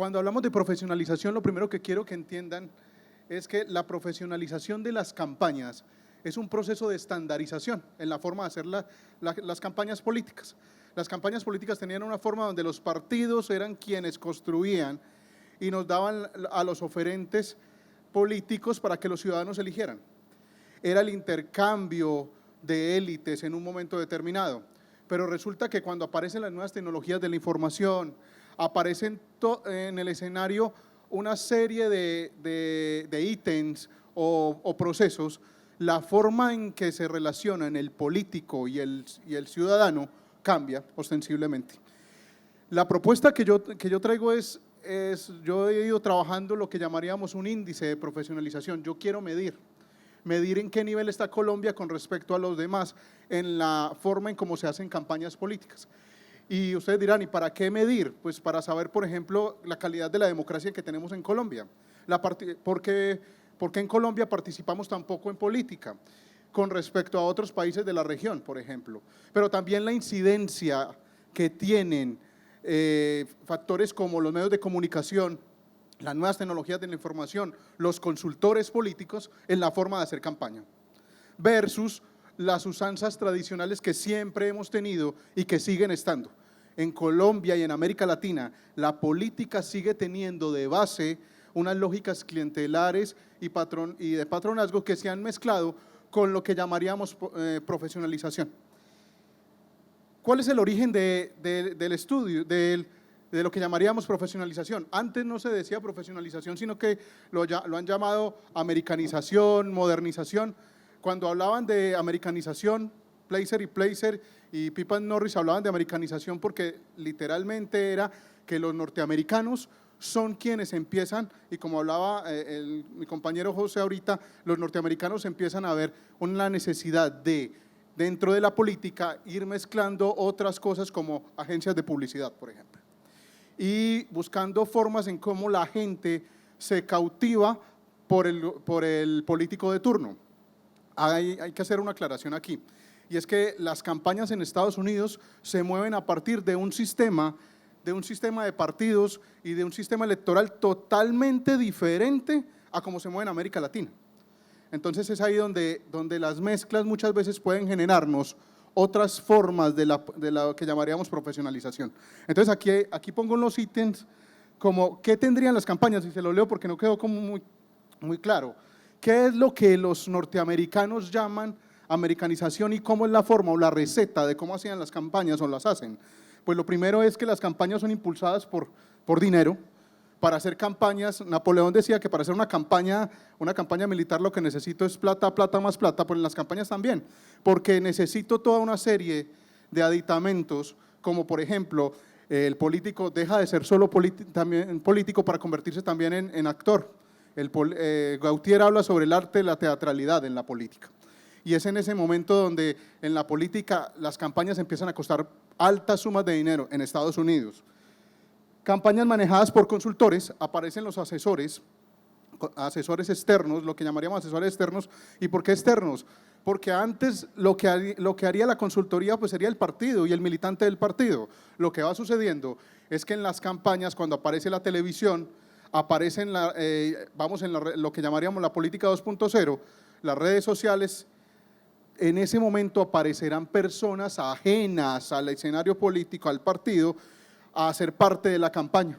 Cuando hablamos de profesionalización, lo primero que quiero que entiendan es que la profesionalización de las campañas es un proceso de estandarización en la forma de hacer las campañas políticas. Las campañas políticas tenían una forma donde los partidos eran quienes construían y nos daban a los oferentes políticos para que los ciudadanos eligieran. Era el intercambio de élites en un momento determinado, pero resulta que cuando aparecen las nuevas tecnologías de la información, aparecen en el escenario una serie de ítems o procesos, la forma en que se relacionan el político y el ciudadano cambia ostensiblemente. La propuesta que yo traigo yo he ido trabajando lo que llamaríamos un índice de profesionalización. Yo quiero medir en qué nivel está Colombia con respecto a los demás en la forma en cómo se hacen campañas políticas. Y ustedes dirán, ¿y para qué medir? Pues para saber, por ejemplo, la calidad de la democracia que tenemos en Colombia. ¿Por qué en Colombia participamos tan poco en política con respecto a otros países de la región, por ejemplo? Pero también la incidencia que tienen factores como los medios de comunicación, las nuevas tecnologías de la información, los consultores políticos en la forma de hacer campaña, versus las usanzas tradicionales que siempre hemos tenido y que siguen estando. En Colombia y en América Latina, la política sigue teniendo de base unas lógicas clientelares y de patronazgo que se han mezclado con lo que llamaríamos profesionalización. ¿Cuál es el origen del estudio, de lo que llamaríamos profesionalización? Antes no se decía profesionalización, sino que lo han llamado americanización, modernización. Cuando hablaban de americanización, Placer y Pippin Norris hablaban de americanización porque literalmente era que los norteamericanos son quienes empiezan, y como hablaba mi compañero José ahorita, los norteamericanos empiezan a ver una necesidad de, dentro de la política, ir mezclando otras cosas como agencias de publicidad, por ejemplo, y buscando formas en cómo la gente se cautiva por el político de turno. Hay que hacer una aclaración aquí, y es que las campañas en Estados Unidos se mueven a partir de un sistema de partidos y de un sistema electoral totalmente diferente a cómo se mueve en América Latina. Entonces es ahí donde las mezclas muchas veces pueden generarnos otras formas de lo que llamaríamos profesionalización. Entonces aquí pongo los ítems como qué tendrían las campañas, y se lo leo porque no quedó como muy claro. ¿Qué es lo que los norteamericanos llaman americanización y cómo es la forma o la receta de cómo hacían las campañas o las hacen? Pues lo primero es que las campañas son impulsadas por dinero. Para hacer campañas, Napoleón decía que para hacer una campaña militar lo que necesito es plata, plata más plata, pero en las campañas también, porque necesito toda una serie de aditamentos, como por ejemplo, el político deja de ser solo también político para convertirse también en actor. Gautier habla sobre el arte de la teatralidad en la política, y es en ese momento donde en la política las campañas empiezan a costar altas sumas de dinero en Estados Unidos. Campañas manejadas por consultores, aparecen los asesores externos, lo que llamaríamos asesores externos. ¿Y por qué externos? Porque antes lo que haría la consultoría pues sería el partido y el militante del partido. Lo que va sucediendo es que en las campañas, cuando aparece la televisión, aparecen lo que llamaríamos la política 2.0, las redes sociales. En ese momento aparecerán personas ajenas al escenario político, al partido, a hacer parte de la campaña,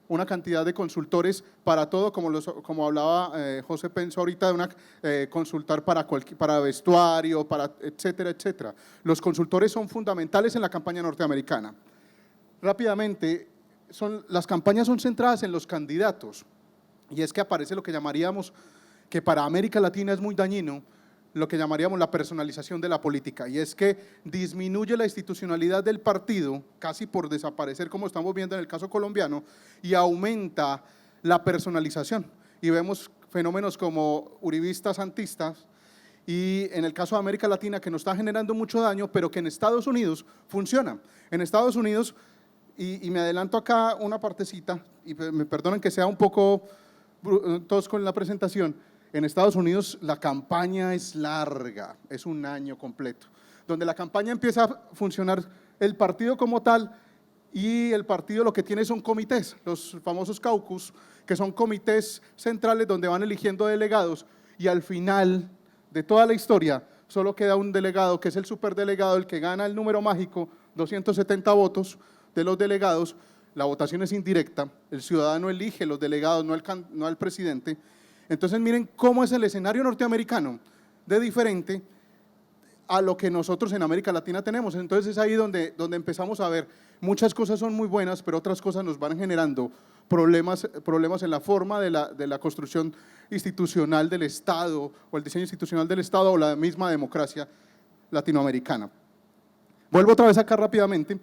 una cantidad de consultores para todo, como hablaba José Penso ahorita, consultar para vestuario, etcétera, etcétera. Los consultores son fundamentales en la campaña norteamericana. Rápidamente, las campañas son centradas en los candidatos, y es que aparece lo que llamaríamos, que para América Latina es muy dañino, lo que llamaríamos la personalización de la política, y es que disminuye la institucionalidad del partido, casi por desaparecer como estamos viendo en el caso colombiano, y aumenta la personalización, y vemos fenómenos como uribistas, santistas, y en el caso de América Latina que nos está generando mucho daño, pero que en Estados Unidos funciona. En Estados Unidos, y me adelanto acá una partecita, y me perdonen que sea un poco tosco en la presentación. En Estados Unidos la campaña es larga, es un año completo, donde la campaña empieza a funcionar el partido como tal, y el partido lo que tiene son comités, los famosos caucus, que son comités centrales donde van eligiendo delegados, y al final de toda la historia solo queda un delegado, que es el superdelegado, el que gana el número mágico, 270 votos de los delegados. La votación es indirecta, el ciudadano elige los delegados, no al presidente. Entonces miren cómo es el escenario norteamericano de diferente a lo que nosotros en América Latina tenemos. Entonces es ahí donde empezamos a ver, muchas cosas son muy buenas, pero otras cosas nos van generando problemas en la forma de la construcción institucional del Estado, o el diseño institucional del Estado, o la misma democracia latinoamericana. Vuelvo otra vez acá rápidamente.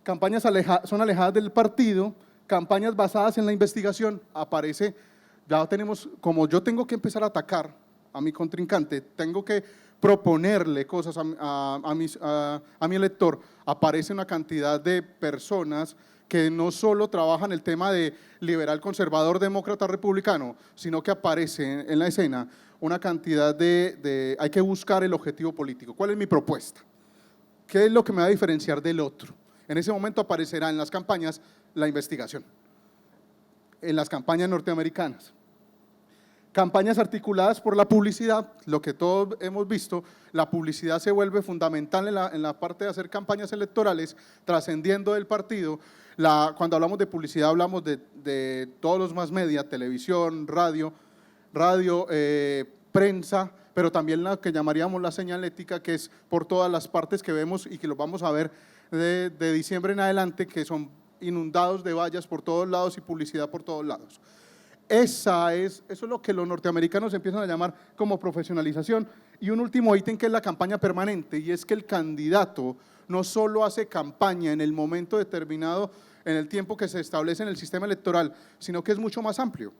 Campañas son alejadas del partido, campañas basadas en la investigación. Aparece, ya tenemos, como yo tengo que empezar a atacar a mi contrincante, tengo que proponerle cosas a mi elector, aparece una cantidad de personas que no solo trabajan el tema de liberal, conservador, demócrata, republicano, sino que aparece en la escena una cantidad hay que buscar el objetivo político. ¿Cuál es mi propuesta? ¿Qué es lo que me va a diferenciar del otro? En ese momento aparecerá en las campañas la investigación, en las campañas norteamericanas. Campañas articuladas por la publicidad, lo que todos hemos visto, la publicidad se vuelve fundamental en la parte de hacer campañas electorales, trascendiendo del partido. Cuando hablamos de publicidad hablamos de todos los más media, televisión, radio, prensa, pero también la que llamaríamos la señalética, que es por todas las partes que vemos y que lo vamos a ver de diciembre en adelante, que son inundados de vallas por todos lados y publicidad por todos lados. Eso es lo que los norteamericanos empiezan a llamar como profesionalización. Y un último ítem, que es la campaña permanente, y es que el candidato no solo hace campaña en el momento determinado, en el tiempo que se establece en el sistema electoral, sino que es mucho más amplio.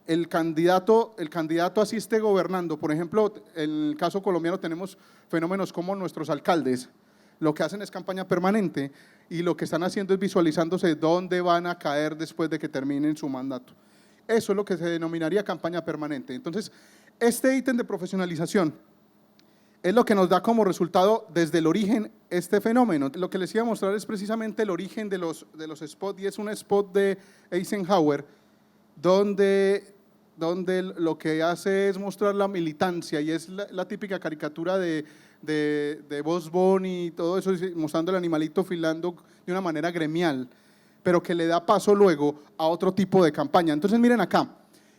El candidato así esté gobernando. Por ejemplo, en el caso colombiano tenemos fenómenos como nuestros alcaldes, lo que hacen es campaña permanente, y lo que están haciendo es visualizándose dónde van a caer después de que terminen su mandato. Eso es lo que se denominaría campaña permanente. Entonces, este ítem de profesionalización es lo que nos da como resultado desde el origen este fenómeno. Lo que les iba a mostrar es precisamente el origen de los spots, y es un spot de Eisenhower, donde lo que hace es mostrar la militancia, y es la típica caricatura de Bugs Bunny y todo eso, mostrando el animalito filando de una manera gremial, pero que le da paso luego a otro tipo de campaña. Entonces miren acá,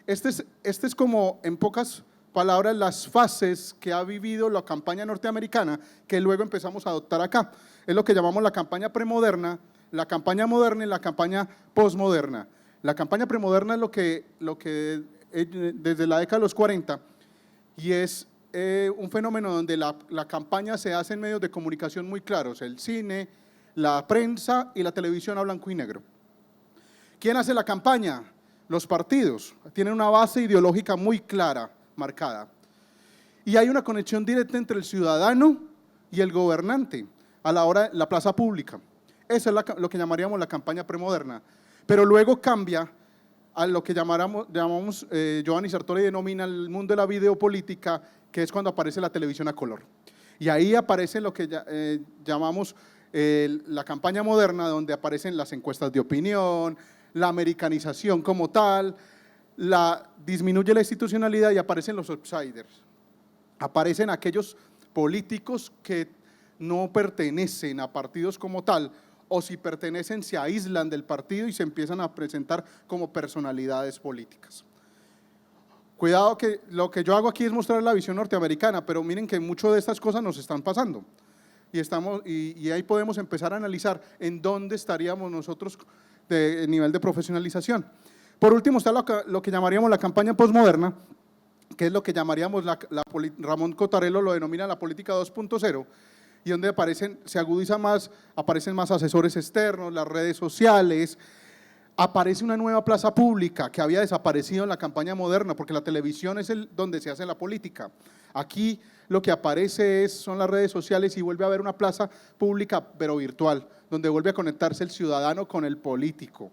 este es como, en pocas palabras, las fases que ha vivido la campaña norteamericana, que luego empezamos a adoptar acá. Es lo que llamamos la campaña premoderna, la campaña moderna y la campaña posmoderna. La campaña premoderna es lo que desde la década de los 40, y es un fenómeno donde la campaña se hace en medios de comunicación muy claros, el cine, la prensa y la televisión a blanco y negro. ¿Quién hace la campaña? Los partidos. Tienen una base ideológica muy clara, marcada. Y hay una conexión directa entre el ciudadano y el gobernante a la hora de la plaza pública. Eso es lo que llamaríamos la campaña premoderna. Pero luego cambia a lo que llamamos Giovanni Sartori denomina el mundo de la videopolítica, que es cuando aparece la televisión a color. Y ahí aparece lo que llamamos la campaña moderna, donde aparecen las encuestas de opinión, la americanización como tal, disminuye la institucionalidad y aparecen los outsiders. Aparecen aquellos políticos que no pertenecen a partidos como tal, o si pertenecen se aíslan del partido y se empiezan a presentar como personalidades políticas. Cuidado, que lo que yo hago aquí es mostrar la visión norteamericana, pero miren que muchas de estas cosas nos están pasando. Y ahí podemos empezar a analizar en dónde estaríamos nosotros de nivel de profesionalización. Por último está lo que llamaríamos la campaña posmoderna, que es lo que llamaríamos Ramón Cottarello lo denomina la política 2.0, y donde aparecen más asesores externos, las redes sociales, aparece una nueva plaza pública que había desaparecido en la campaña moderna, porque la televisión es donde se hace la política. Aquí lo que aparece son las redes sociales, y vuelve a haber una plaza pública pero virtual, donde vuelve a conectarse el ciudadano con el político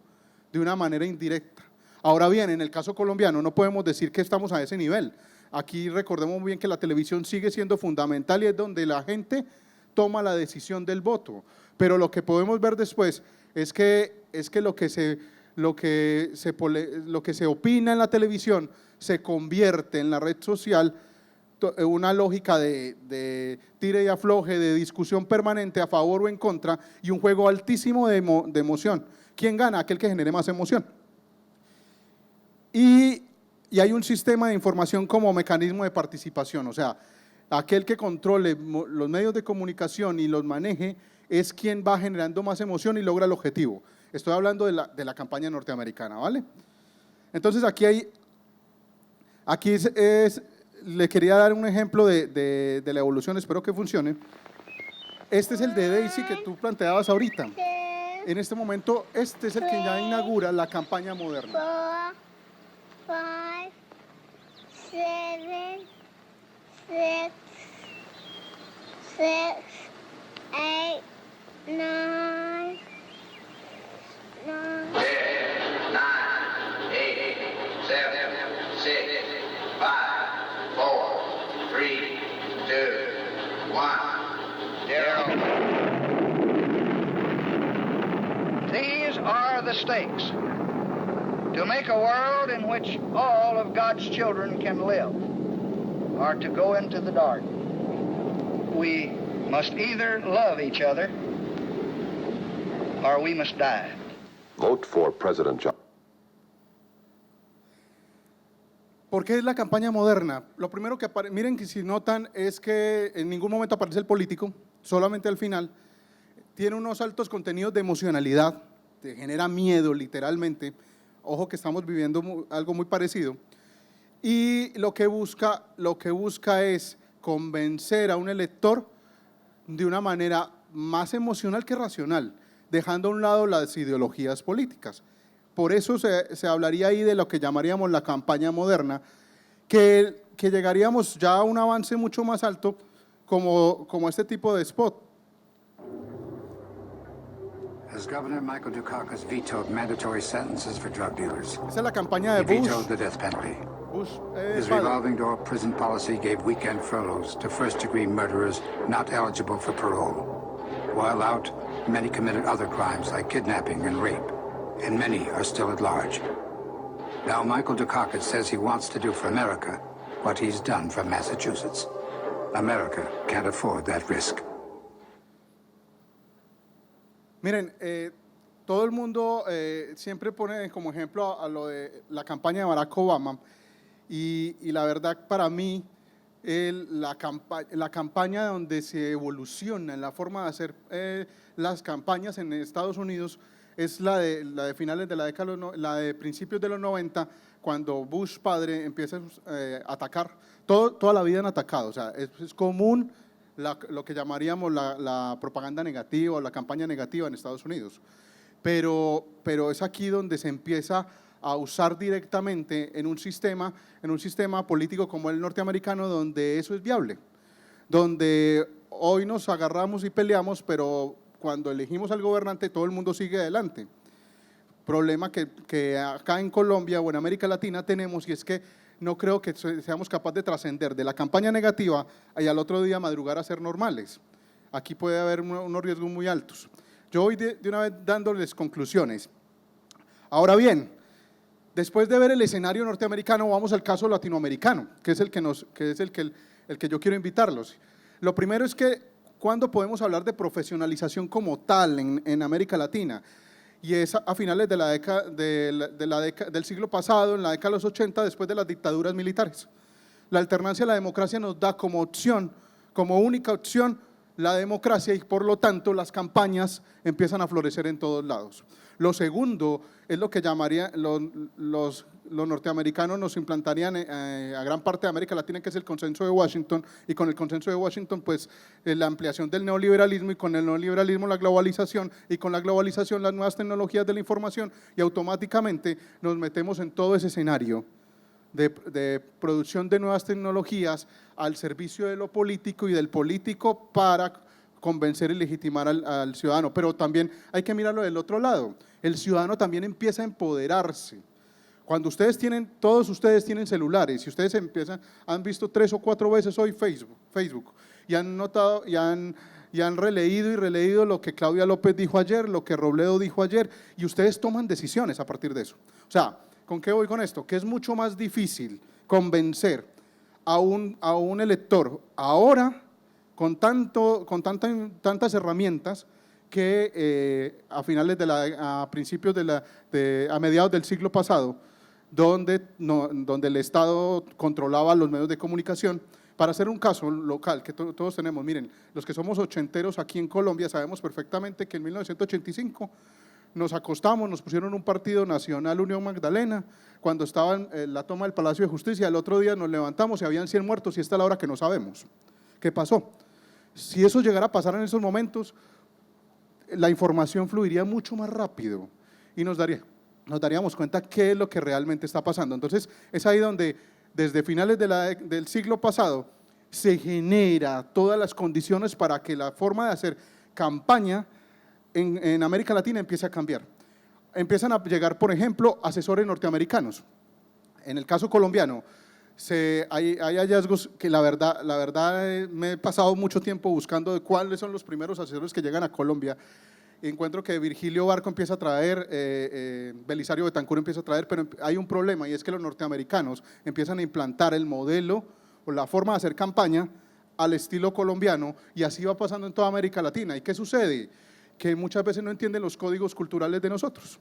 de una manera indirecta. Ahora bien, en el caso colombiano no podemos decir que estamos a ese nivel. Aquí recordemos muy bien que la televisión sigue siendo fundamental, y es donde la gente toma la decisión del voto. Pero lo que podemos ver después es que lo que se opina en la televisión se convierte en la red social una lógica de tire y afloje, de discusión permanente a favor o en contra, y un juego altísimo de emoción. ¿Quién gana? Aquel que genere más emoción. Y hay un sistema de información como mecanismo de participación, o sea, aquel que controle los medios de comunicación y los maneje es quien va generando más emoción y logra el objetivo. Estoy hablando de la campaña norteamericana, ¿vale? Entonces le quería dar un ejemplo de la evolución, espero que funcione. Este es el de Daisy que tú planteabas ahorita. En este momento, este es el que ya inaugura la campaña moderna. 4, 5, 7, 6, 8, 9, 9, 8, 7, 6, 5, 4, 3, 2, 1, 0. These are the stakes. To make a world in which all of God's children can live, or to go into the dark, we must either love each other or we must die. Vote for President John. ¿Por qué es la campaña moderna? Lo primero que miren que si notan es que en ningún momento aparece el político, solamente al final. Tiene unos altos contenidos de emocionalidad, te genera miedo literalmente. Ojo que estamos viviendo algo muy parecido. Y lo que busca es convencer a un elector de una manera más emocional que racional, dejando a un lado las ideologías políticas. Por eso se hablaría ahí de lo que llamaríamos la campaña moderna, que llegaríamos ya a un avance mucho más alto como este tipo de spot. As Governor Michael Dukakis vetoed mandatory sentences for drug dealers. Esa es la campaña de He Bush. vetoed the death penalty. His Padre. revolving door prison policy gave weekend furloughs to first-degree murderers not eligible for parole. While out, many committed other crimes like kidnapping and rape, and many are still at large. Now Michael Dukakis says he wants to do for America what he's done for Massachusetts. America can't afford that risk. Miren, todo el mundo siempre pone como ejemplo a lo de la campaña de Barack Obama y la verdad para mí la campaña donde se evoluciona en la forma de hacer las campañas en Estados Unidos es la de finales de la década, la de principios de los 90, cuando Bush padre empieza a atacar, toda la vida han atacado, o sea, es común lo que llamaríamos la propaganda negativa o la campaña negativa en Estados Unidos. Pero es aquí donde se empieza a usar directamente en un sistema político como el norteamericano, donde eso es viable, donde hoy nos agarramos y peleamos, pero cuando elegimos al gobernante todo el mundo sigue adelante. Problema que acá en Colombia o en América Latina tenemos, y es que no creo que seamos capaces de trascender de la campaña negativa y al otro día madrugar a ser normales. Aquí puede haber unos riesgos muy altos. Yo voy de una vez dándoles conclusiones. Ahora bien, después de ver el escenario norteamericano, vamos al caso latinoamericano, que es el que yo quiero invitarlos. Lo primero es que, ¿cuándo podemos hablar de profesionalización como tal en América Latina? Y es a finales de la década del siglo pasado, en la década de los 80, después de las dictaduras militares. La alternancia a la democracia nos da como opción, como única opción, la democracia, y por lo tanto las campañas empiezan a florecer en todos lados. Lo segundo es lo que llamaría los norteamericanos nos implantarían a gran parte de América Latina, que es el consenso de Washington, y con el consenso de Washington pues la ampliación del neoliberalismo, y con el neoliberalismo la globalización, y con la globalización las nuevas tecnologías de la información, y automáticamente nos metemos en todo ese escenario de producción de nuevas tecnologías al servicio de lo político y del político para convencer y legitimar al ciudadano. Pero también hay que mirarlo del otro lado. El ciudadano también empieza a empoderarse. Cuando todos ustedes tienen celulares, y ustedes han visto 3 o 4 veces hoy Facebook, y han notado y han y han releído y releído lo que Claudia López dijo ayer, lo que Robledo dijo ayer, y ustedes toman decisiones a partir de eso. O sea, ¿con qué voy con esto? Que es mucho más difícil convencer a un elector ahora con tantas herramientas que a mediados del siglo pasado, donde el Estado controlaba los medios de comunicación. Para hacer un caso local que todos tenemos, miren, los que somos ochenteros aquí en Colombia sabemos perfectamente que en 1985 nos acostamos, nos pusieron un partido Nacional Unión Magdalena, cuando estaba en la toma del Palacio de Justicia, el otro día nos levantamos y habían 100 muertos y esta es la hora que no sabemos. ¿Qué pasó? Si eso llegara a pasar en esos momentos, la información fluiría mucho más rápido y nos daríamos cuenta qué es lo que realmente está pasando. Entonces, es ahí donde, desde finales del siglo pasado, se genera todas las condiciones para que la forma de hacer campaña en América Latina empiece a cambiar. Empiezan a llegar, por ejemplo, asesores norteamericanos. En el caso colombiano, hay hallazgos que la verdad me he pasado mucho tiempo buscando de cuáles son los primeros asesores que llegan a Colombia. Encuentro que Virgilio Barco empieza a traer, Belisario Betancur empieza a traer, pero hay un problema y es que los norteamericanos empiezan a implantar el modelo o la forma de hacer campaña al estilo colombiano, y así va pasando en toda América Latina. ¿Y qué sucede? Que muchas veces no entienden los códigos culturales de nosotros.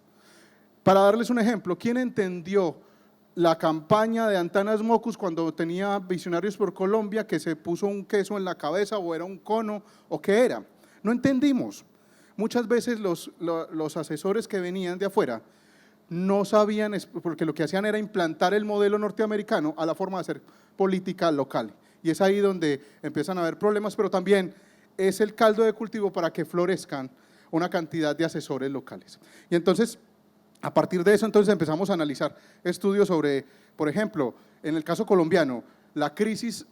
Para darles un ejemplo, ¿quién entendió la campaña de Antanas Mocus cuando tenía Visionarios por Colombia, que se puso un queso en la cabeza o era un cono o qué era? No entendimos. Muchas veces los asesores que venían de afuera no sabían, porque lo que hacían era implantar el modelo norteamericano a la forma de hacer política local. Y es ahí donde empiezan a haber problemas, pero también es el caldo de cultivo para que florezcan una cantidad de asesores locales. Y entonces, a partir de eso, entonces empezamos a analizar estudios sobre, por ejemplo, en el caso colombiano, la crisis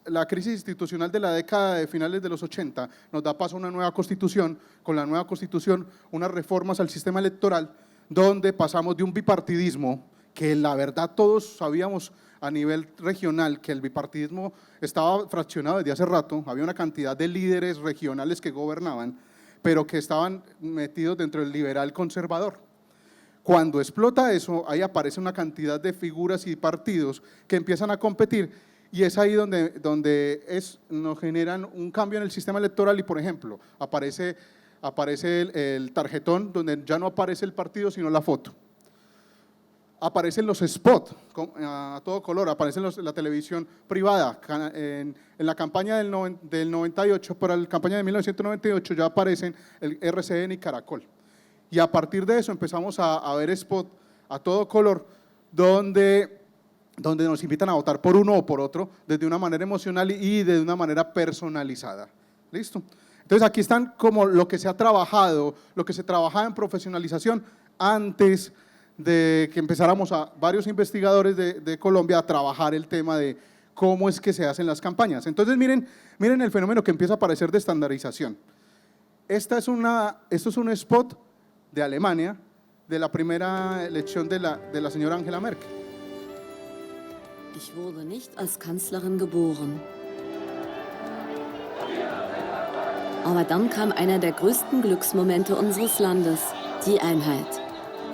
institucional de la década de finales de los 80 nos da paso a una nueva constitución, con la nueva constitución unas reformas al sistema electoral, donde pasamos de un bipartidismo, que la verdad todos sabíamos a nivel regional que el bipartidismo estaba fraccionado desde hace rato, había una cantidad de líderes regionales que gobernaban, pero que estaban metidos dentro del liberal conservador. Cuando explota eso, ahí aparece una cantidad de figuras y partidos que empiezan a competir, y es ahí donde nos generan un cambio en el sistema electoral. Y por ejemplo, aparece el tarjetón, donde ya no aparece el partido sino la foto. Aparecen los spots a todo color, aparecen la televisión privada. En la campaña del 98, para la campaña de 1998 ya aparecen el RCN y Caracol. Y a partir de eso empezamos a ver spots a todo color donde nos invitan a votar por uno o por otro desde una manera emocional y de una manera personalizada. ¿Listo? Entonces aquí están como lo que se ha trabajado, lo que se trabajaba en profesionalización antes de que empezáramos a varios investigadores de Colombia a trabajar el tema de cómo es que se hacen las campañas. Entonces miren el fenómeno que empieza a aparecer de estandarización. Esto es un spot de Alemania, de la primera elección de la señora Angela Merkel. Ich wurde nicht als Kanzlerin geboren. Aber dann kam einer der größten Glücksmomente unseres Landes, die Einheit.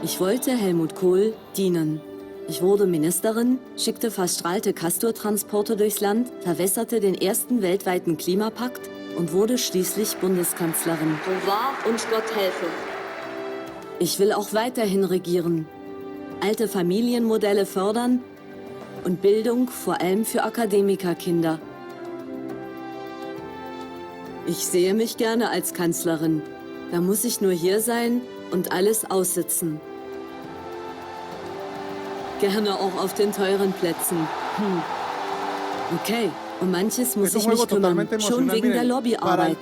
Ich wollte Helmut Kohl dienen. Ich wurde Ministerin, schickte verstrahlte Castor-Transporte durchs Land, verwässerte den ersten weltweiten Klimapakt und wurde schließlich Bundeskanzlerin. So wahr und Gott helfe. Ich will auch weiterhin regieren, alte Familienmodelle fördern und Bildung vor allem für Akademikerkinder. Ich sehe mich gerne als Kanzlerin. Da muss ich nur hier sein und alles aussitzen. Gerne auch auf den teuren Plätzen. Okay, um manches muss ich mich kümmern, schon wegen der Lobbyarbeit.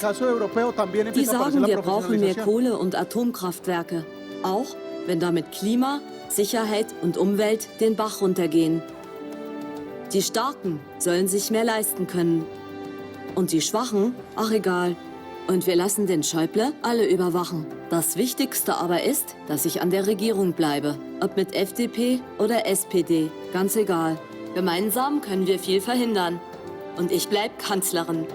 Die sagen, wir brauchen mehr Kohle- und Atomkraftwerke. Auch wenn damit Klima, Sicherheit und Umwelt den Bach runtergehen. Die Starken sollen sich mehr leisten können. Und die Schwachen, ach egal. Und wir lassen den Schäuble alle überwachen. Das Wichtigste aber ist, dass ich an der Regierung bleibe. Ob mit FDP oder SPD, ganz egal. Gemeinsam können wir viel verhindern. Und ich bleib Kanzlerin.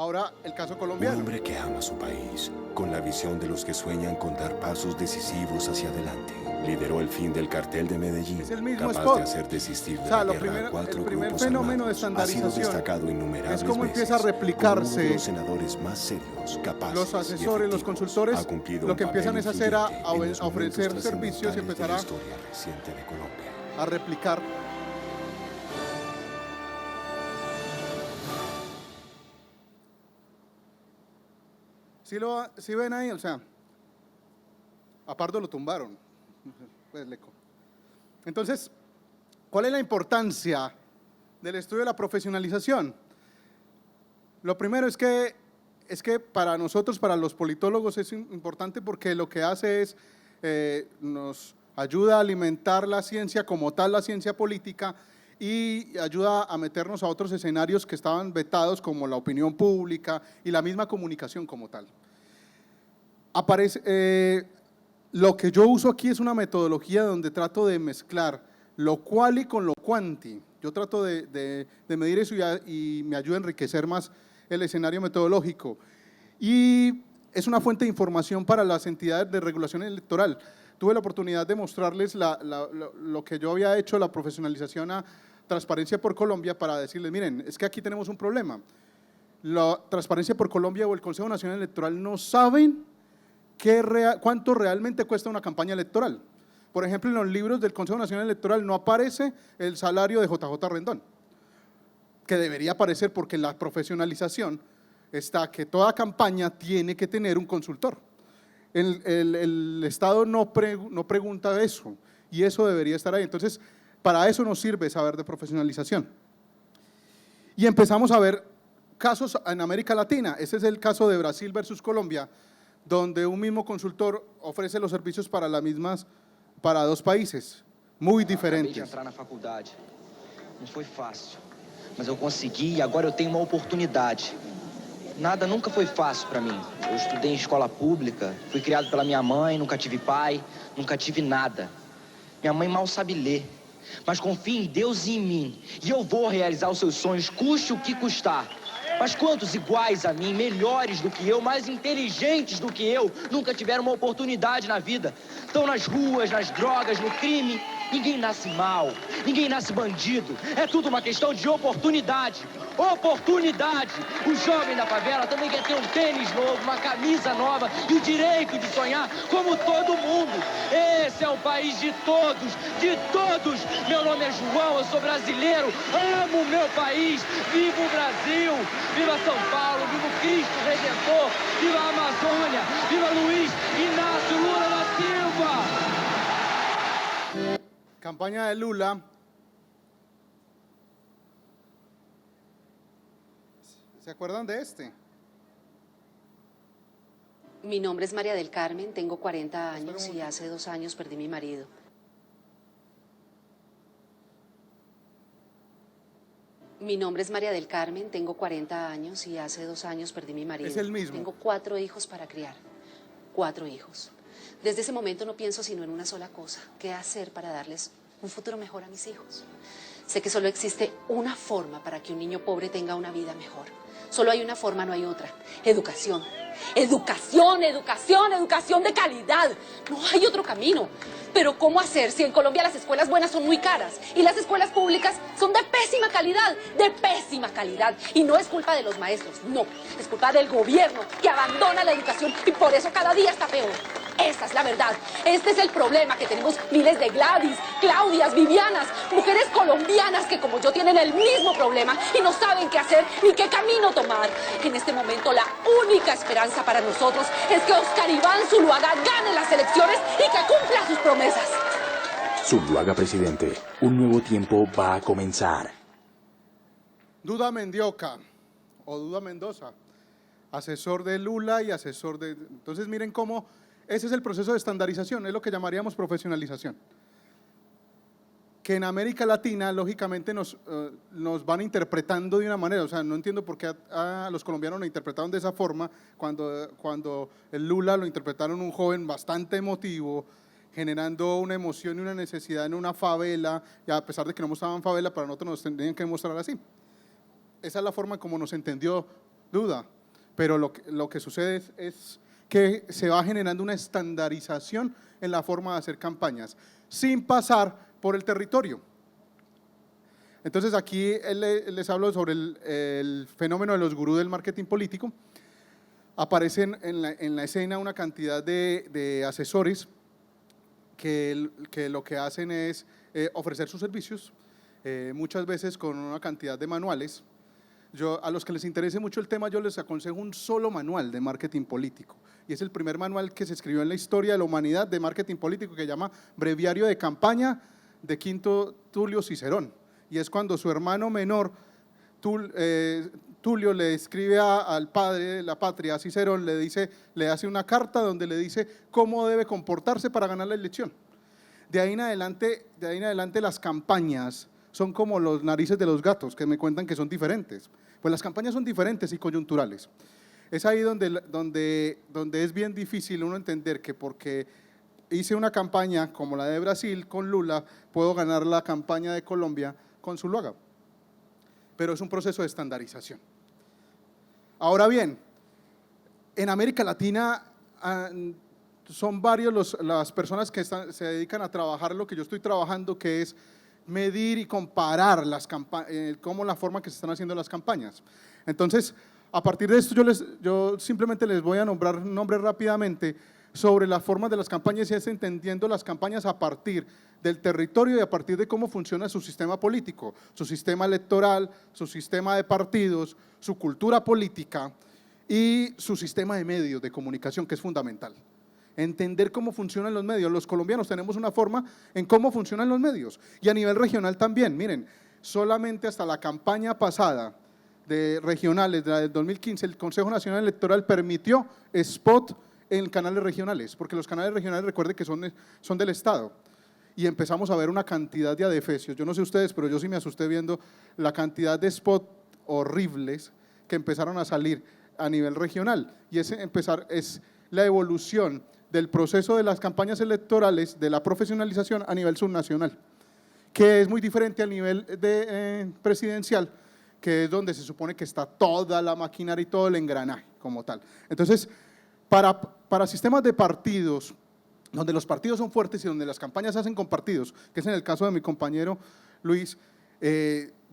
Ahora, el caso Un colombiano. hombre que ama su país, con la visión de los que sueñan con dar pasos decisivos hacia adelante. Lideró el fin del cartel de Medellín, Es el mismo capaz spot. de hacer desistir de O sea, la lo guerra primero- a 4 el primer grupos fenómeno de armados. Ha sido estandarización destacado innumerables es cómo empieza a veces replicarse como uno de los senadores más serios, capaces los y asesores, los efectivos. consultores, Ha cumplido lo un que empiezan papel es a hacer a influyente en los ofrecer momentos servicios y trascendentales de empezar la a historia reciente de Colombia. replicar. ¿Sí ven ahí? O sea, a Pardo lo tumbaron. Pues, entonces, ¿cuál es la importancia del estudio de la profesionalización? Lo primero es que para nosotros, para los politólogos, es importante porque lo que hace es nos ayuda a alimentar la ciencia como tal, la ciencia política, y ayuda a meternos a otros escenarios que estaban vetados, como la opinión pública y la misma comunicación como tal. Lo que yo uso aquí es una metodología donde trato de mezclar lo quali con lo quanti. Yo trato de medir eso y me ayuda a enriquecer más el escenario metodológico. Y es una fuente de información para las entidades de regulación electoral. Tuve la oportunidad de mostrarles lo que yo había hecho, la profesionalización a Transparencia por Colombia, para decirles, miren, es que aquí tenemos un problema. La Transparencia por Colombia o el Consejo Nacional Electoral no saben cuánto realmente cuesta una campaña electoral. Por ejemplo, en los libros del Consejo Nacional Electoral no aparece el salario de JJ Rendón, que debería aparecer porque la profesionalización está que toda campaña tiene que tener un consultor. El Estado no pregunta eso, y eso debería estar ahí. Entonces, para eso nos sirve saber de profesionalización. Y empezamos a ver casos en América Latina. Ese es el caso de Brasil versus Colombia, donde un mismo consultor ofrece los servicios para para dos países muy diferentes. Acabei de entrar na faculdade. Não foi fácil, mas eu consegui e agora eu tenho uma oportunidade. Nada nunca foi fácil para mim. Eu estudei em escola pública, fui criado pela minha mãe, nunca tive pai, nunca tive nada. Minha mãe mal sabe ler, mas confia em Deus e em mim. E eu vou realizar os seus sonhos, custe o que custar. Mas quantos iguais a mim, melhores do que eu, mais inteligentes do que eu, nunca tiveram uma oportunidade na vida? Estão nas ruas, nas drogas, no crime. Ninguém nasce mal, ninguém nasce bandido. É tudo uma questão de oportunidade. Oportunidade! O jovem da favela também quer ter um tênis novo, uma camisa nova e o direito de sonhar como todo mundo. Esse é o país de todos, de todos. Meu nome é João, eu sou brasileiro, amo o meu país. Viva o Brasil, viva São Paulo, viva o Cristo Redentor, viva a Amazônia, viva Luiz Inácio Lula da Silva. Campaña de Lula. ¿Se acuerdan de este? Mi nombre es María del Carmen, tengo 40 años y hace 2 años perdí mi marido. Mi nombre es María del Carmen, tengo 40 años y hace 2 años perdí mi marido. Es el mismo. Tengo 4 hijos para criar, 4 hijos. Desde ese momento no pienso sino en una sola cosa, qué hacer para darles un futuro mejor a mis hijos. Sé que solo existe una forma para que un niño pobre tenga una vida mejor. Solo hay una forma, no hay otra. Educación. Educación, educación, educación de calidad. No hay otro camino. Pero ¿cómo hacer si en Colombia las escuelas buenas son muy caras y las escuelas públicas son de pésima calidad? De pésima calidad. Y no es culpa de los maestros, no. Es culpa del gobierno que abandona la educación y por eso cada día está peor. Esa es la verdad. Este es el problema que tenemos miles de Gladys, Claudias, Vivianas, mujeres colombianas que como yo tienen el mismo problema y no saben qué hacer ni qué camino tomar. En este momento la única esperanza para nosotros es que Oscar Iván Zuluaga gane las elecciones y que cumpla sus promesas. Zuluaga presidente, un nuevo tiempo va a comenzar. Duda Mendioca o Duda Mendoza, asesor de Lula y asesor de… Entonces miren cómo ese es el proceso de estandarización, es lo que llamaríamos profesionalización. Que en América Latina, lógicamente, nos van interpretando de una manera, o sea, no entiendo por qué a los colombianos lo interpretaron de esa forma, cuando el Lula lo interpretaron un joven bastante emotivo, generando una emoción y una necesidad en una favela, y a pesar de que no mostraban favela, para nosotros nos tendrían que mostrar así. Esa es la forma como nos entendió duda, pero lo que sucede es que se va generando una estandarización en la forma de hacer campañas, sin pasar por el territorio. Entonces aquí les hablo sobre el fenómeno de los gurús del marketing político. Aparecen en la escena una cantidad de asesores que lo que hacen es ofrecer sus servicios, muchas veces con una cantidad de manuales. A los que les interese mucho el tema, yo les aconsejo un solo manual de marketing político, y es el primer manual que se escribió en la historia de la humanidad de marketing político, que se llama Breviario de Campaña de Quinto Tulio Cicerón, y es cuando su hermano menor, Tulio, le escribe al padre de la patria, a Cicerón, le hace una carta donde le dice cómo debe comportarse para ganar la elección. De ahí en adelante las campañas son como los narices de los gatos, que me cuentan que son diferentes. Pues las campañas son diferentes y coyunturales. Es ahí donde es bien difícil uno entender que porque hice una campaña como la de Brasil con Lula, puedo ganar la campaña de Colombia con Zuluaga. Pero es un proceso de estandarización. Ahora bien, en América Latina son varios las personas que se dedican a trabajar lo que yo estoy trabajando, que es medir y comparar cómo la forma que se están haciendo las campañas. Entonces, a partir de esto yo simplemente les voy a nombrar nombres rápidamente sobre las formas de las campañas, y es entendiendo las campañas a partir del territorio y a partir de cómo funciona su sistema político, su sistema electoral, su sistema de partidos, su cultura política y su sistema de medios de comunicación, que es fundamental. Entender cómo funcionan los medios. Los colombianos tenemos una forma en cómo funcionan los medios, y a nivel regional también. Miren, solamente hasta la campaña pasada de regionales, de la del 2015, el Consejo Nacional Electoral permitió spot en canales regionales, porque los canales regionales, recuerden que son del Estado, y empezamos a ver una cantidad de adefesios. Yo no sé ustedes, pero yo sí me asusté viendo la cantidad de spot horribles que empezaron a salir a nivel regional, y es la evolución del proceso de las campañas electorales, de la profesionalización a nivel subnacional, que es muy diferente al nivel presidencial, que es donde se supone que está toda la maquinaria y todo el engranaje como tal. Entonces, para sistemas de partidos, donde los partidos son fuertes y donde las campañas se hacen con partidos, que es en el caso de mi compañero Luis,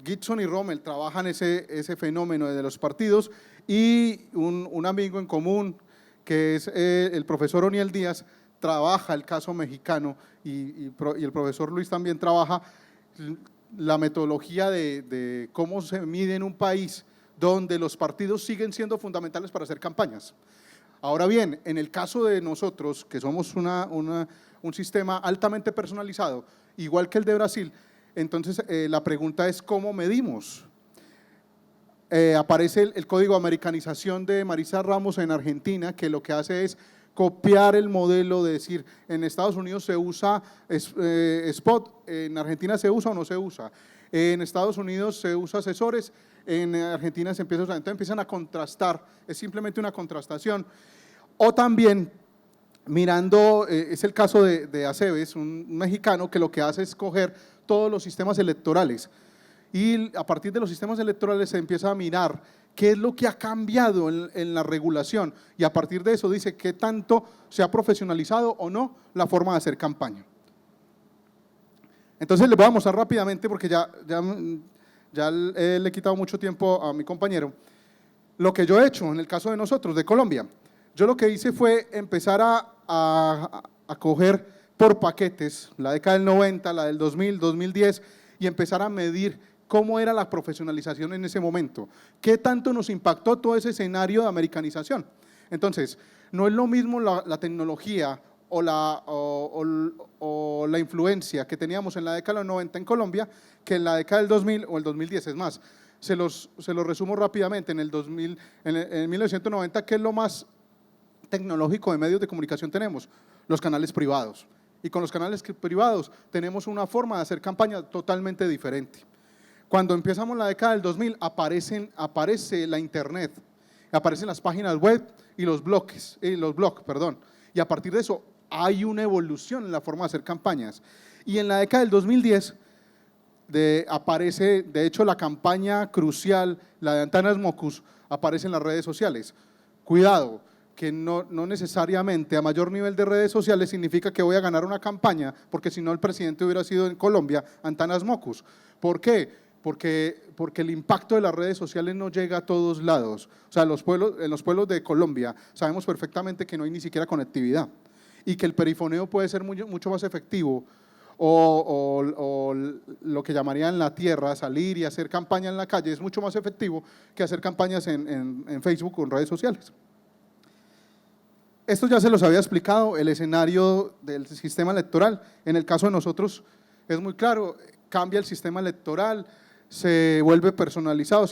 Gibson y Rommel trabajan ese fenómeno de los partidos, y un amigo en común, que es el profesor Oniel Díaz, trabaja el caso mexicano, y el profesor Luis también trabaja la metodología de cómo se mide en un país donde los partidos siguen siendo fundamentales para hacer campañas. Ahora bien, en el caso de nosotros, que somos un sistema altamente personalizado, igual que el de Brasil, entonces la pregunta es ¿cómo medimos? Aparece el código de americanización de Marisa Ramos en Argentina, que lo que hace es copiar el modelo de decir, en Estados Unidos se usa spot, en Argentina se usa o no se usa, en Estados Unidos se usa asesores, en Argentina se empieza a usar. Entonces empiezan a contrastar, es simplemente una contrastación. O también mirando, es el caso de Aceves, un mexicano que lo que hace es coger todos los sistemas electorales, y a partir de los sistemas electorales se empieza a mirar qué es lo que ha cambiado en la regulación, y a partir de eso dice qué tanto se ha profesionalizado o no la forma de hacer campaña. Entonces les voy a mostrar rápidamente, porque ya le he quitado mucho tiempo a mi compañero, lo que yo he hecho en el caso de nosotros, de Colombia. Yo lo que hice fue empezar a coger por paquetes la década del 90, la del 2000, 2010, y empezar a medir cómo era la profesionalización en ese momento, qué tanto nos impactó todo ese escenario de americanización. Entonces, no es lo mismo la tecnología o la influencia que teníamos en la década del 90 en Colombia que en la década del 2000 o el 2010. Es más, se los resumo rápidamente. En el 1990, ¿qué es lo más tecnológico de medios de comunicación tenemos? Los canales privados. Y con los canales privados tenemos una forma de hacer campaña totalmente diferente. Cuando empezamos la década del 2000 aparece la internet, aparecen las páginas web y los blogs, y a partir de eso hay una evolución en la forma de hacer campañas. Y en la década del 2010 aparece, de hecho la campaña crucial, la de Antanas Mockus, aparece en las redes sociales. Cuidado, que no necesariamente a mayor nivel de redes sociales significa que voy a ganar una campaña, porque si no el presidente hubiera sido en Colombia Antanas Mockus. ¿Por qué? Porque el impacto de las redes sociales no llega a todos lados. O sea, en los pueblos de Colombia sabemos perfectamente que no hay ni siquiera conectividad y que el perifoneo puede ser mucho más efectivo o lo que llamarían la tierra, salir y hacer campaña en la calle es mucho más efectivo que hacer campañas en Facebook o en redes sociales. Esto ya se los había explicado, el escenario del sistema electoral. En el caso de nosotros es muy claro, cambia el sistema electoral, se vuelve personalizado,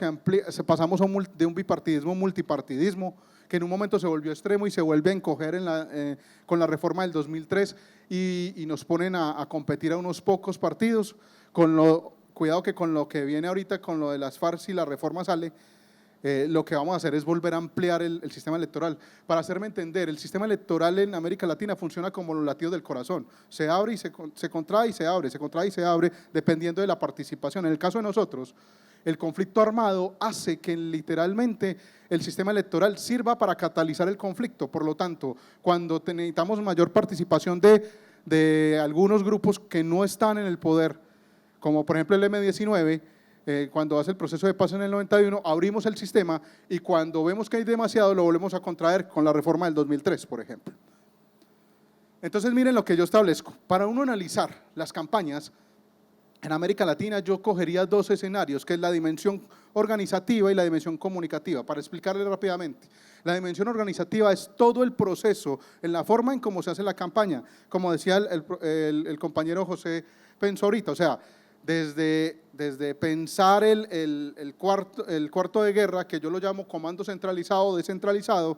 pasamos de un bipartidismo a un multipartidismo, que en un momento se volvió extremo y se vuelve a encoger con la reforma del 2003 y nos ponen a competir a unos pocos partidos. Cuidado que con lo que viene ahorita, con lo de las FARC y la reforma sale, lo que vamos a hacer es volver a ampliar el sistema electoral. Para hacerme entender, el sistema electoral en América Latina funciona como los latidos del corazón, se abre y se contrae y se abre, se contrae y se abre, dependiendo de la participación. En el caso de nosotros, el conflicto armado hace que literalmente el sistema electoral sirva para catalizar el conflicto. Por lo tanto, cuando necesitamos mayor participación de algunos grupos que no están en el poder, como por ejemplo el M-19, cuando hace el proceso de paz en el 91, abrimos el sistema y cuando vemos que hay demasiado lo volvemos a contraer con la reforma del 2003, por ejemplo. Entonces miren lo que yo establezco. Para uno analizar las campañas en América Latina, yo cogería dos escenarios, que es la dimensión organizativa y la dimensión comunicativa. Para explicarles rápidamente, la dimensión organizativa es todo el proceso, en la forma en cómo se hace la campaña, como decía el compañero José pensó ahorita, o sea, desde pensar el cuarto de guerra, que yo lo llamo comando centralizado o descentralizado,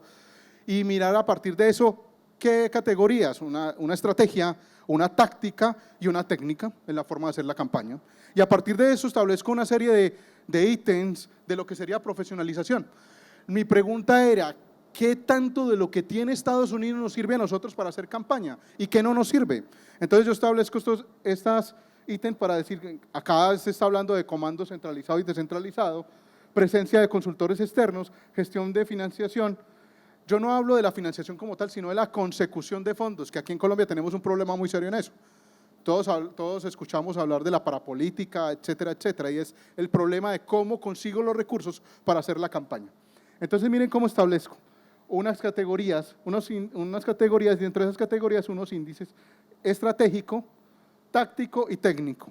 y mirar a partir de eso qué categorías, una estrategia, una táctica y una técnica en la forma de hacer la campaña. Y a partir de eso establezco una serie de ítems de lo que sería profesionalización. Mi pregunta era, ¿qué tanto de lo que tiene Estados Unidos nos sirve a nosotros para hacer campaña y qué no nos sirve? Entonces yo establezco estas ítems para decir que acá se está hablando de comando centralizado y descentralizado, presencia de consultores externos, gestión de financiación. Yo no hablo de la financiación como tal, sino de la consecución de fondos, que aquí en Colombia tenemos un problema muy serio en eso. Todos escuchamos hablar de la parapolítica, etcétera, etcétera, y es el problema de cómo consigo los recursos para hacer la campaña. Entonces miren cómo establezco unas categorías y entre esas categorías unos índices: estratégico, táctico y técnico.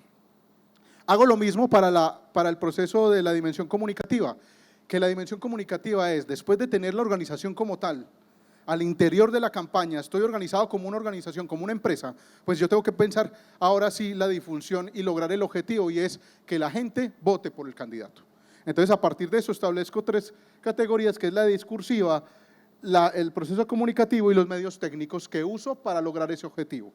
Hago lo mismo para el proceso de la dimensión comunicativa, que la dimensión comunicativa es, después de tener la organización como tal, al interior de la campaña, estoy organizado como una organización, como una empresa, pues yo tengo que pensar ahora sí la difusión y lograr el objetivo, y es que la gente vote por el candidato. Entonces, a partir de eso establezco tres categorías, que es la discursiva, el proceso comunicativo y los medios técnicos que uso para lograr ese objetivo.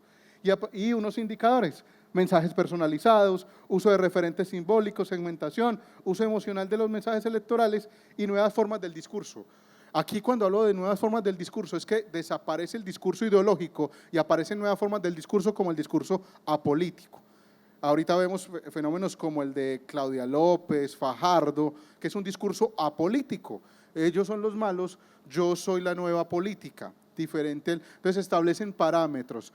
Y unos indicadores: mensajes personalizados, uso de referentes simbólicos, segmentación, uso emocional de los mensajes electorales y nuevas formas del discurso. Aquí cuando hablo de nuevas formas del discurso es que desaparece el discurso ideológico y aparecen nuevas formas del discurso como el discurso apolítico. Ahorita vemos fenómenos como el de Claudia López, Fajardo, que es un discurso apolítico. Ellos son los malos, yo soy la nueva política, diferente. Entonces establecen parámetros.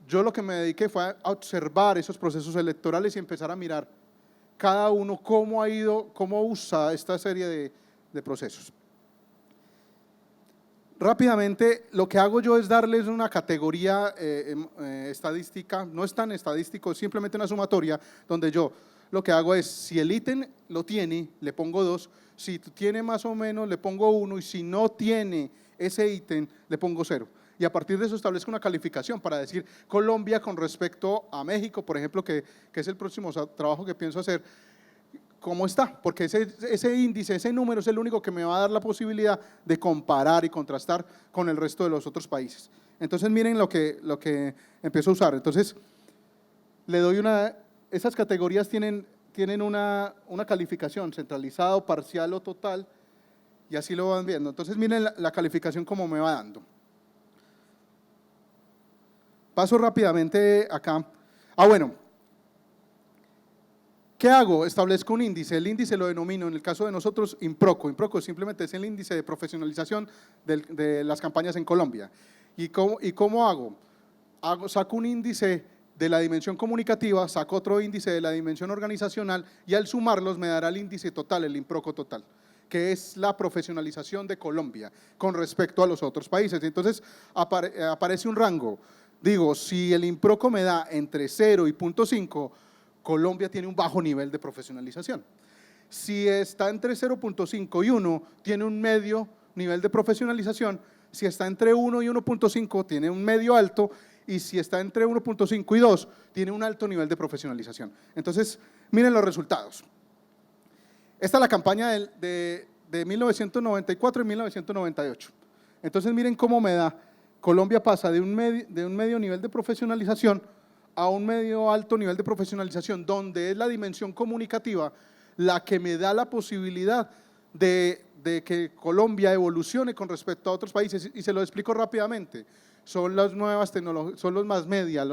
Yo lo que me dediqué fue a observar esos procesos electorales y empezar a mirar cada uno cómo usa esta serie de procesos. Rápidamente, lo que hago yo es darles una categoría estadística, no es tan estadístico, es simplemente una sumatoria, donde yo lo que hago es, si el ítem lo tiene, le pongo 2, si tiene más o menos, le pongo 1, y si no tiene ese ítem, le pongo 0. Y a partir de eso establezco una calificación para decir Colombia con respecto a México, por ejemplo, que es el próximo trabajo que pienso hacer, ¿cómo está? Porque ese índice, ese número es el único que me va a dar la posibilidad de comparar y contrastar con el resto de los otros países. Entonces miren lo que empiezo a usar. Entonces le doy esas categorías tienen una calificación: centralizado, parcial o total, y así lo van viendo. Entonces miren la calificación como me va dando. Paso rápidamente acá. Bueno, ¿Qué hago? Establezco un índice. El índice lo denomino, en el caso de nosotros, IMPROCO. IMPROCO simplemente es el índice de profesionalización de las campañas en Colombia. ¿Y cómo hago? Saco un índice de la dimensión comunicativa, saco otro índice de la dimensión organizacional y al sumarlos me dará el índice total, el IMPROCO total, que es la profesionalización de Colombia con respecto a los otros países. Entonces aparece un rango. Digo, si el IMPROCO me da entre 0 y 0.5, Colombia tiene un bajo nivel de profesionalización. Si está entre 0.5 y 1, tiene un medio nivel de profesionalización. Si está entre 1 y 1.5, tiene un medio alto. Y si está entre 1.5 y 2, tiene un alto nivel de profesionalización. Entonces, miren los resultados. Esta es la campaña de 1994 y 1998. Entonces, miren cómo me da. Colombia pasa de un medio nivel de profesionalización a un medio alto nivel de profesionalización, donde es la dimensión comunicativa la que me da la posibilidad de que Colombia evolucione con respecto a otros países. Y se lo explico rápidamente. Son las nuevas tecnologías, son los más media,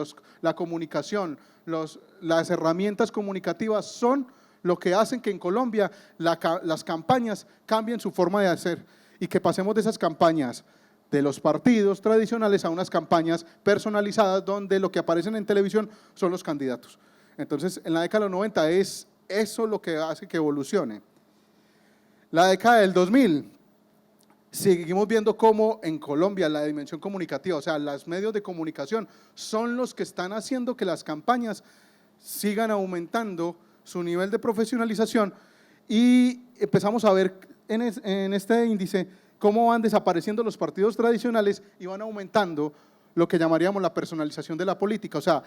la comunicación, las herramientas comunicativas son lo que hacen que en Colombia las campañas cambien su forma de hacer y que pasemos de esas campañas de los partidos tradicionales a unas campañas personalizadas donde lo que aparecen en televisión son los candidatos. Entonces, en la década de los 90 es eso lo que hace que evolucione. La década del 2000, seguimos viendo cómo en Colombia la dimensión comunicativa, o sea, los medios de comunicación son los que están haciendo que las campañas sigan aumentando su nivel de profesionalización y empezamos a ver en este índice cómo van desapareciendo los partidos tradicionales y van aumentando lo que llamaríamos la personalización de la política. O sea,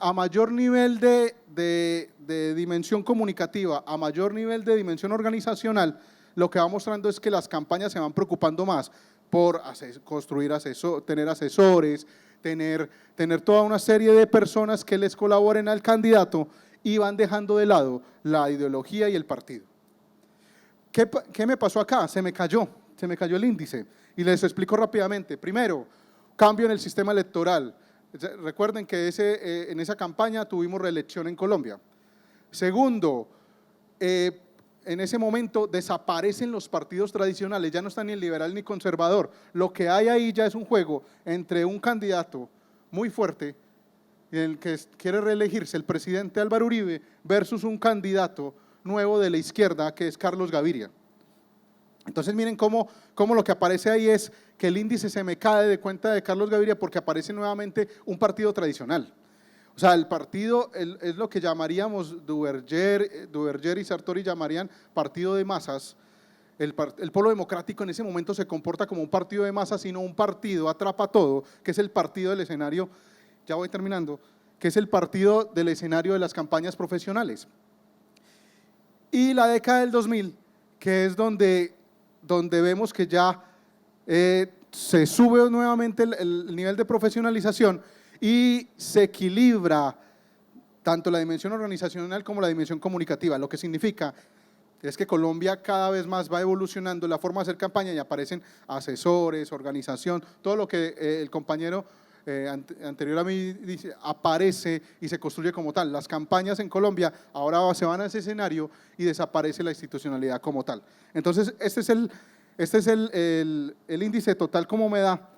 a mayor nivel de dimensión comunicativa, a mayor nivel de dimensión organizacional, lo que va mostrando es que las campañas se van preocupando más por tener asesores, tener toda una serie de personas que les colaboren al candidato y van dejando de lado la ideología y el partido. ¿Qué me pasó acá? Se me cayó el índice y les explico rápidamente. Primero, cambio en el sistema electoral. Recuerden que en esa campaña tuvimos reelección en Colombia. Segundo, en ese momento desaparecen los partidos tradicionales, ya no está ni el liberal ni conservador. Lo que hay ahí ya es un juego entre un candidato muy fuerte, el que quiere reelegirse, el presidente Álvaro Uribe, versus un candidato nuevo de la izquierda que es Carlos Gaviria. Entonces miren cómo lo que aparece ahí es que el índice se me cae de cuenta de Carlos Gaviria porque aparece nuevamente un partido tradicional. O sea, el partido es lo que llamaríamos Duverger y Sartori llamarían partido de masas. El Polo Democrático en ese momento se comporta como un partido de masas, sino un partido atrapa todo, que es el partido del escenario, ya voy terminando, que es el partido del escenario de las campañas profesionales. Y la década del 2000, que es donde vemos que ya se sube nuevamente el nivel de profesionalización y se equilibra tanto la dimensión organizacional como la dimensión comunicativa, lo que significa es que Colombia cada vez más va evolucionando la forma de hacer campaña y aparecen asesores, organización, todo lo que el compañero anterior a mí dice, aparece y se construye como tal. Las campañas en Colombia ahora se van a ese escenario y desaparece la institucionalidad como tal. Entonces, este es el índice total como me da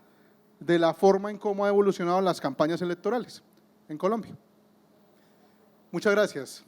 de la forma en cómo ha evolucionado las campañas electorales en Colombia. Muchas gracias.